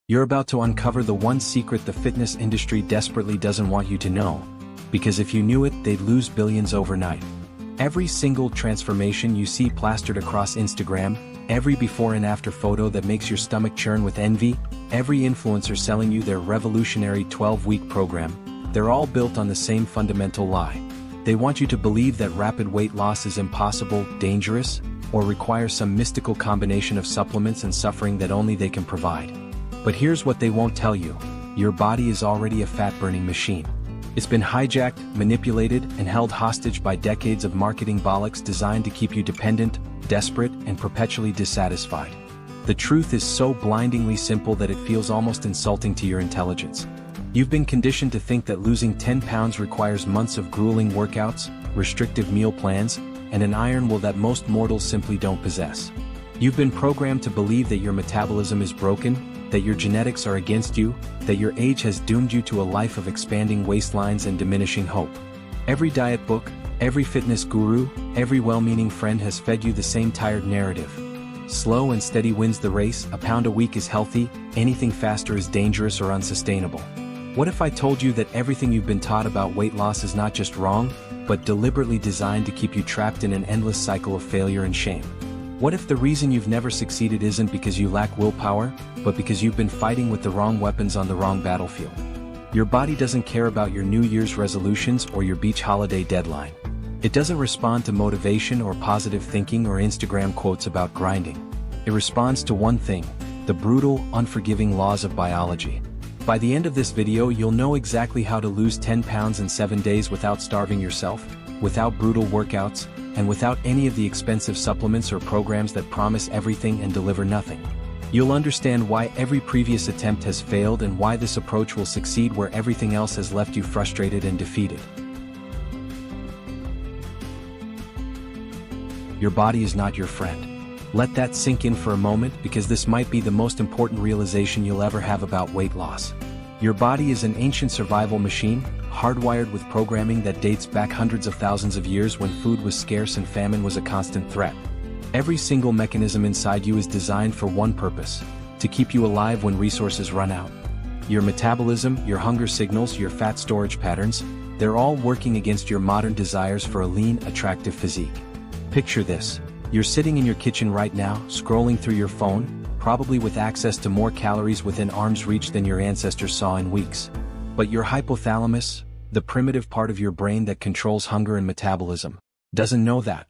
You're about to uncover the one secret the fitness industry desperately doesn't want you to know, because if you knew it, they'd lose billions overnight. Every single transformation you see plastered across Instagram, every before and after photo that makes your stomach churn with envy, every influencer selling you their revolutionary 12-week program, they're all built on the same fundamental lie. They want you to believe that rapid weight loss is impossible, dangerous, or requires some mystical combination of supplements and suffering that only they can provide. But here's what they won't tell you: your body is already a fat-burning machine. It's been hijacked, manipulated, and held hostage by decades of marketing bollocks designed to keep you dependent, desperate, and perpetually dissatisfied. The truth is so blindingly simple that it feels almost insulting to your intelligence. You've been conditioned to think that losing 10 pounds requires months of grueling workouts, restrictive meal plans, and an iron will that most mortals simply don't possess. You've been programmed to believe that your metabolism is broken, that your genetics are against you, that your age has doomed you to a life of expanding waistlines and diminishing hope. Every diet book, every fitness guru, every well-meaning friend has fed you the same tired narrative. Slow and steady wins the race, a pound a week is healthy, anything faster is dangerous or unsustainable. What if I told you that everything you've been taught about weight loss is not just wrong, but deliberately designed to keep you trapped in an endless cycle of failure and shame? What if the reason you've never succeeded isn't because you lack willpower, but because you've been fighting with the wrong weapons on the wrong battlefield? Your body doesn't care about your New Year's resolutions or your beach holiday deadline. It doesn't respond to motivation or positive thinking or Instagram quotes about grinding. It responds to one thing: the brutal, unforgiving laws of biology. By the end of this video, you'll know exactly how to lose 10 pounds in 7 days without starving yourself, without brutal workouts, and without any of the expensive supplements or programs that promise everything and deliver nothing. You'll understand why every previous attempt has failed and why this approach will succeed where everything else has left you frustrated and defeated. Your body is not your friend. Let that sink in for a moment, because this might be the most important realization you'll ever have about weight loss. Your body is an ancient survival machine, hardwired with programming that dates back hundreds of thousands of years when food was scarce and famine was a constant threat. Every single mechanism inside you is designed for one purpose: to keep you alive when resources run out. Your metabolism, your hunger signals, your fat storage patterns, they're all working against your modern desires for a lean, attractive physique. Picture this: you're sitting in your kitchen right now, scrolling through your phone, probably with access to more calories within arm's reach than your ancestors saw in weeks. But your hypothalamus, the primitive part of your brain that controls hunger and metabolism, doesn't know that.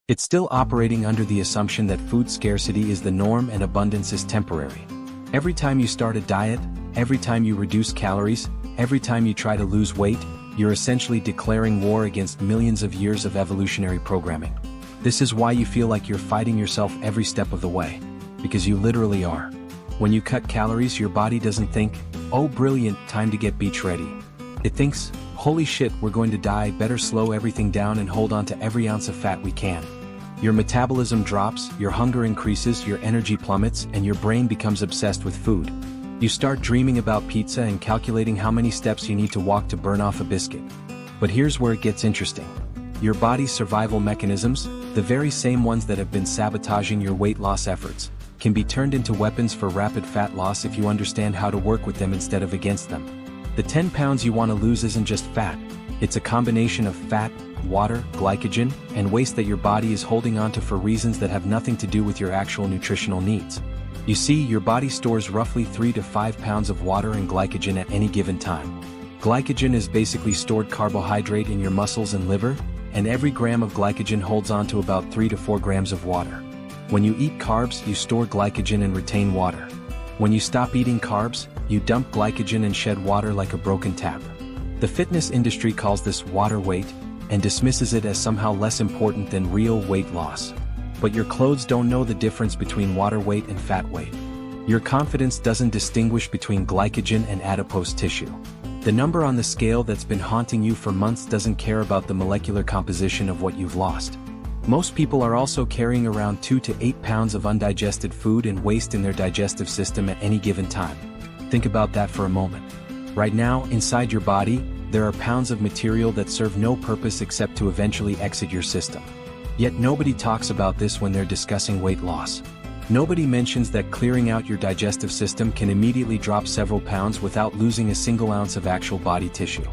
It's still operating under the assumption that food scarcity is the norm and abundance is temporary. Every time you start a diet, every time you reduce calories, every time you try to lose weight, you're essentially declaring war against millions of years of evolutionary programming. This is why you feel like you're fighting yourself every step of the way. Because you literally are. When you cut calories, your body doesn't think, "Oh brilliant, time to get beach ready." It thinks, "Holy shit, we're going to die, better slow everything down and hold on to every ounce of fat we can." Your metabolism drops, your hunger increases, your energy plummets, and your brain becomes obsessed with food. You start dreaming about pizza and calculating how many steps you need to walk to burn off a biscuit. But here's where it gets interesting. Your body's survival mechanisms, the very same ones that have been sabotaging your weight loss efforts, can be turned into weapons for rapid fat loss if you understand how to work with them instead of against them. The 10 pounds you want to lose isn't just fat, it's a combination of fat, water, glycogen, and waste that your body is holding onto for reasons that have nothing to do with your actual nutritional needs. You see, your body stores roughly 3 to 5 pounds of water and glycogen at any given time. Glycogen is basically stored carbohydrate in your muscles and liver, and every gram of glycogen holds on to about 3 to 4 grams of water. When you eat carbs, you store glycogen and retain water. When you stop eating carbs, you dump glycogen and shed water like a broken tap. The fitness industry calls this water weight, and dismisses it as somehow less important than real weight loss. But your clothes don't know the difference between water weight and fat weight. Your confidence doesn't distinguish between glycogen and adipose tissue. The number on the scale that's been haunting you for months doesn't care about the molecular composition of what you've lost. Most people are also carrying around 2 to 8 pounds of undigested food and waste in their digestive system at any given time. Think about that for a moment. Right now, inside your body, there are pounds of material that serve no purpose except to eventually exit your system. Yet nobody talks about this when they're discussing weight loss. Nobody mentions that clearing out your digestive system can immediately drop several pounds without losing a single ounce of actual body tissue.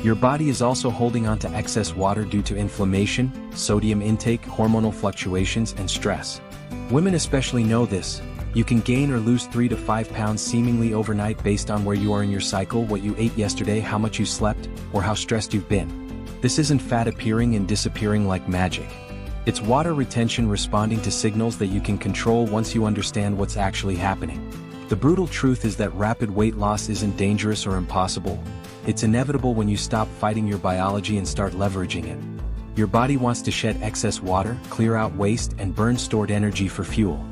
Your body is also holding on to excess water due to inflammation, sodium intake, hormonal fluctuations, and stress. Women especially know this. You can gain or lose 3 to 5 pounds seemingly overnight based on where you are in your cycle, what you ate yesterday, how much you slept, or how stressed you've been. This isn't fat appearing and disappearing like magic. It's water retention responding to signals that you can control once you understand what's actually happening. The brutal truth is that rapid weight loss isn't dangerous or impossible. It's inevitable when you stop fighting your biology and start leveraging it. Your body wants to shed excess water, clear out waste, and burn stored energy for fuel.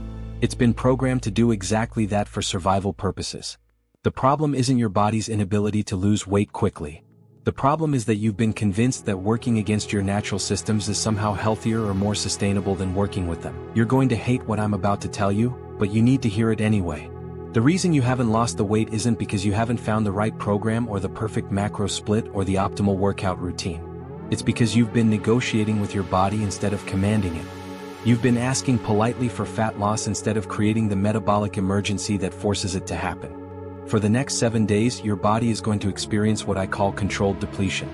It's been programmed to do exactly that for survival purposes. The problem isn't your body's inability to lose weight quickly. The problem is that you've been convinced that working against your natural systems is somehow healthier or more sustainable than working with them. You're going to hate what I'm about to tell you, but you need to hear it anyway. The reason you haven't lost the weight isn't because you haven't found the right program or the perfect macro split or the optimal workout routine. It's because you've been negotiating with your body instead of commanding it. You've been asking politely for fat loss instead of creating the metabolic emergency that forces it to happen. For the next 7 days, your body is going to experience what I call controlled depletion.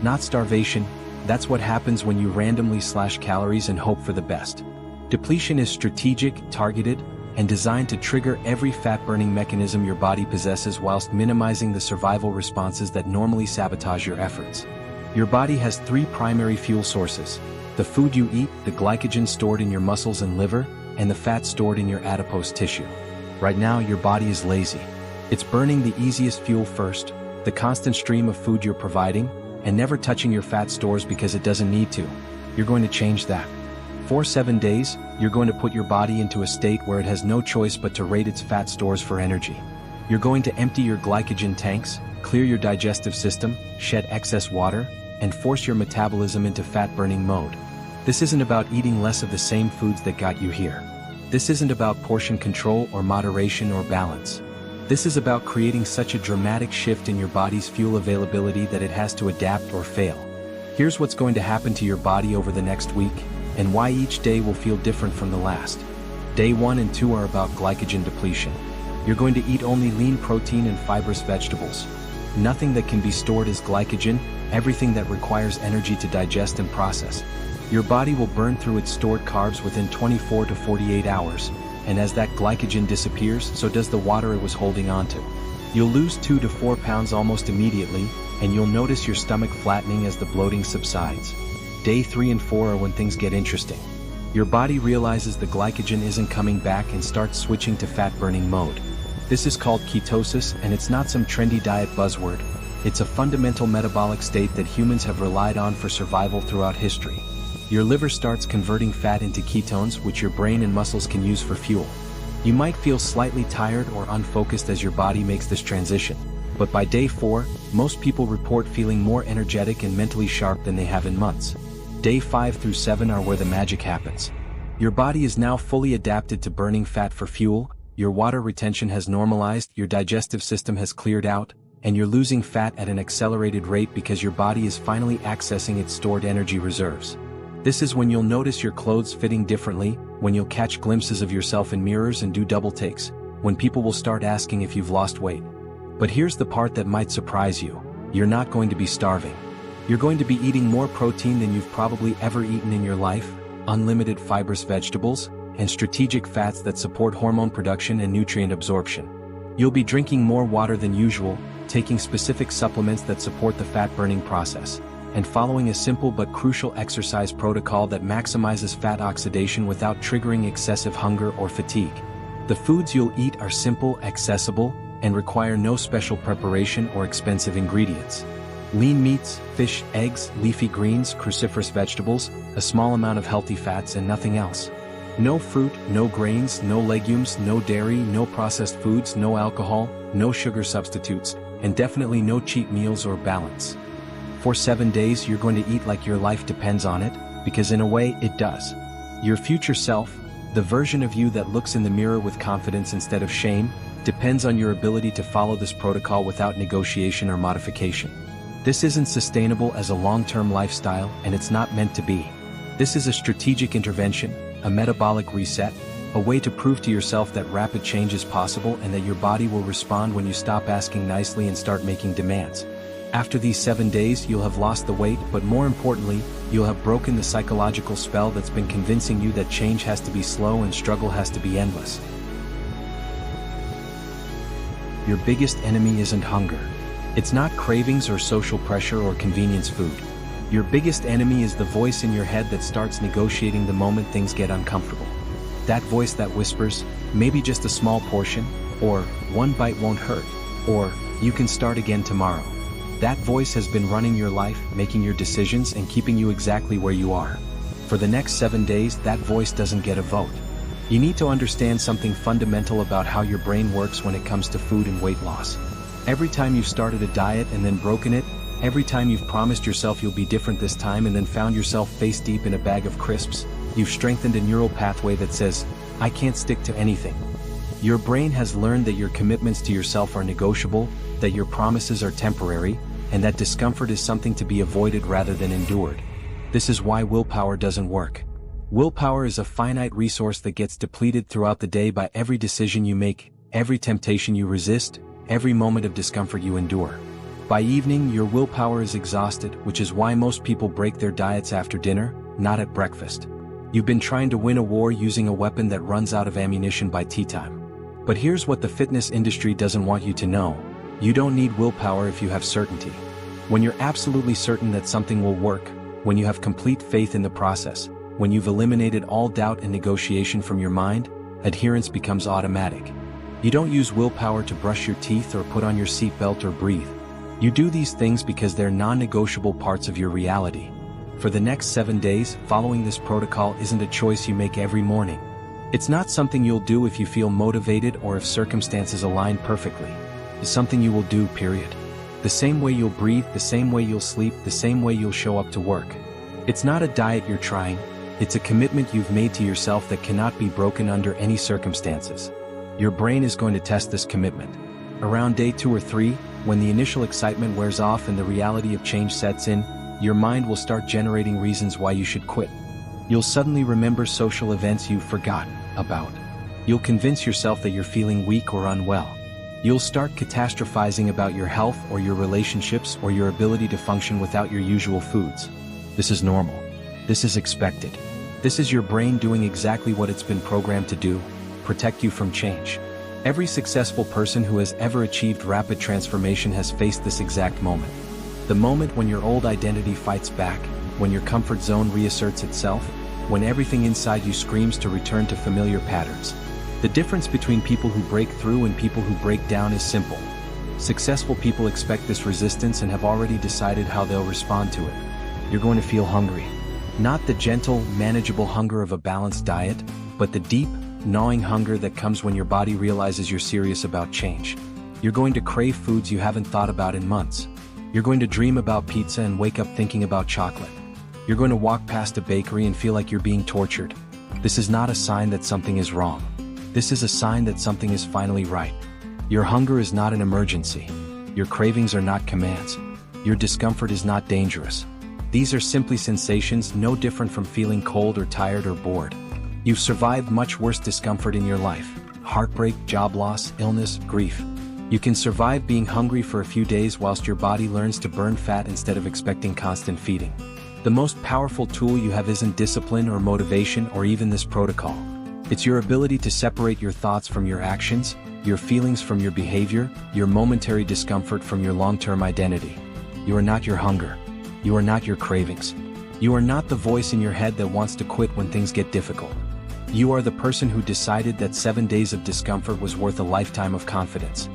Not starvation, that's what happens when you randomly slash calories and hope for the best. Depletion is strategic, targeted, and designed to trigger every fat-burning mechanism your body possesses whilst minimizing the survival responses that normally sabotage your efforts. Your body has 3 primary fuel sources: the food you eat, the glycogen stored in your muscles and liver, and the fat stored in your adipose tissue. Right now, your body is lazy. It's burning the easiest fuel first, the constant stream of food you're providing, and never touching your fat stores because it doesn't need to. You're going to change that. For 7 days, you're going to put your body into a state where it has no choice but to raid its fat stores for energy. You're going to empty your glycogen tanks, clear your digestive system, shed excess water, and force your metabolism into fat-burning mode. This isn't about eating less of the same foods that got you here. This isn't about portion control or moderation or balance. This is about creating such a dramatic shift in your body's fuel availability that it has to adapt or fail. Here's what's going to happen to your body over the next week, and why each day will feel different from the last. Day 1 and 2 are about glycogen depletion. You're going to eat only lean protein and fibrous vegetables. Nothing that can be stored as glycogen, everything that requires energy to digest and process. Your body will burn through its stored carbs within 24 to 48 hours, and as that glycogen disappears, so does the water it was holding onto. You'll lose 2 to 4 pounds almost immediately, and you'll notice your stomach flattening as the bloating subsides. Day 3 and 4 are when things get interesting. Your body realizes the glycogen isn't coming back and starts switching to fat-burning mode. This is called ketosis, and it's not some trendy diet buzzword. It's a fundamental metabolic state that humans have relied on for survival throughout history. Your liver starts converting fat into ketones, which your brain and muscles can use for fuel. You might feel slightly tired or unfocused as your body makes this transition, but by day 4, most people report feeling more energetic and mentally sharp than they have in months. Day 5 through 7 are where the magic happens. Your body is now fully adapted to burning fat for fuel, your water retention has normalized, your digestive system has cleared out, and you're losing fat at an accelerated rate because your body is finally accessing its stored energy reserves. This is when you'll notice your clothes fitting differently, when you'll catch glimpses of yourself in mirrors and do double takes, when people will start asking if you've lost weight. But here's the part that might surprise you. You're not going to be starving. You're going to be eating more protein than you've probably ever eaten in your life, unlimited fibrous vegetables, and strategic fats that support hormone production and nutrient absorption. You'll be drinking more water than usual, taking specific supplements that support the fat-burning process, and following a simple but crucial exercise protocol that maximizes fat oxidation without triggering excessive hunger or fatigue. The foods you'll eat are simple, accessible, and require no special preparation or expensive ingredients. Lean meats, fish, eggs, leafy greens, cruciferous vegetables, a small amount of healthy fats and nothing else. No fruit, no grains, no legumes, no dairy, no processed foods, no alcohol, no sugar substitutes, and definitely no cheat meals or balance. For 7 days you're going to eat like your life depends on it, because in a way it does. Your future self, the version of you that looks in the mirror with confidence instead of shame, depends on your ability to follow this protocol without negotiation or modification. This isn't sustainable as a long-term lifestyle, and it's not meant to be. This is a strategic intervention, a metabolic reset, A way to prove to yourself that rapid change is possible and that your body will respond when you stop asking nicely and start making demands. After these 7 days, you'll have lost the weight, but more importantly, you'll have broken the psychological spell that's been convincing you that change has to be slow and struggle has to be endless. Your biggest enemy isn't hunger. It's not cravings or social pressure or convenience food. Your biggest enemy is the voice in your head that starts negotiating the moment things get uncomfortable. That voice that whispers, maybe just a small portion, or one bite won't hurt, or you can start again tomorrow. That voice has been running your life, making your decisions and keeping you exactly where you are. For the next 7 days, that voice doesn't get a vote. You need to understand something fundamental about how your brain works when it comes to food and weight loss. Every time you've started a diet and then broken it, every time you've promised yourself you'll be different this time and then found yourself face deep in a bag of crisps, you've strengthened a neural pathway that says, I can't stick to anything. Your brain has learned that your commitments to yourself are negotiable, that your promises are temporary, and that discomfort is something to be avoided rather than endured. This is why willpower doesn't work. Willpower is a finite resource that gets depleted throughout the day by every decision you make, every temptation you resist, every moment of discomfort you endure. By evening, your willpower is exhausted, which is why most people break their diets after dinner, not at breakfast. You've been trying to win a war using a weapon that runs out of ammunition by tea time. But here's what the fitness industry doesn't want you to know. You don't need willpower if you have certainty. When you're absolutely certain that something will work, when you have complete faith in the process, when you've eliminated all doubt and negotiation from your mind, adherence becomes automatic. You don't use willpower to brush your teeth or put on your seatbelt or breathe. You do these things because they're non-negotiable parts of your reality. For the next 7 days, following this protocol isn't a choice you make every morning. It's not something you'll do if you feel motivated or if circumstances align perfectly. It's something you will do, period. The same way you'll breathe, the same way you'll sleep, the same way you'll show up to work. It's not a diet you're trying, it's a commitment you've made to yourself that cannot be broken under any circumstances. Your brain is going to test this commitment. Around day 2 or 3, when the initial excitement wears off and the reality of change sets in, your mind will start generating reasons why you should quit. You'll suddenly remember social events you've forgotten about. You'll convince yourself that you're feeling weak or unwell. You'll start catastrophizing about your health or your relationships or your ability to function without your usual foods. This is normal. This is expected. This is your brain doing exactly what it's been programmed to do, protect you from change. Every successful person who has ever achieved rapid transformation has faced this exact moment. The moment when your old identity fights back, when your comfort zone reasserts itself, when everything inside you screams to return to familiar patterns. The difference between people who break through and people who break down is simple. Successful people expect this resistance and have already decided how they'll respond to it. You're going to feel hungry. Not the gentle, manageable hunger of a balanced diet, but the deep, gnawing hunger that comes when your body realizes you're serious about change. You're going to crave foods you haven't thought about in months. You're going to dream about pizza and wake up thinking about chocolate. You're going to walk past a bakery and feel like you're being tortured. This is not a sign that something is wrong. This is a sign that something is finally right. Your hunger is not an emergency. Your cravings are not commands. Your discomfort is not dangerous. These are simply sensations no different from feeling cold or tired or bored. You've survived much worse discomfort in your life: heartbreak, job loss, illness, grief. You can survive being hungry for a few days whilst your body learns to burn fat instead of expecting constant feeding. The most powerful tool you have isn't discipline or motivation or even this protocol. It's your ability to separate your thoughts from your actions, your feelings from your behavior, your momentary discomfort from your long-term identity. You are not your hunger. You are not your cravings. You are not the voice in your head that wants to quit when things get difficult. You are the person who decided that 7 days of discomfort was worth a lifetime of confidence.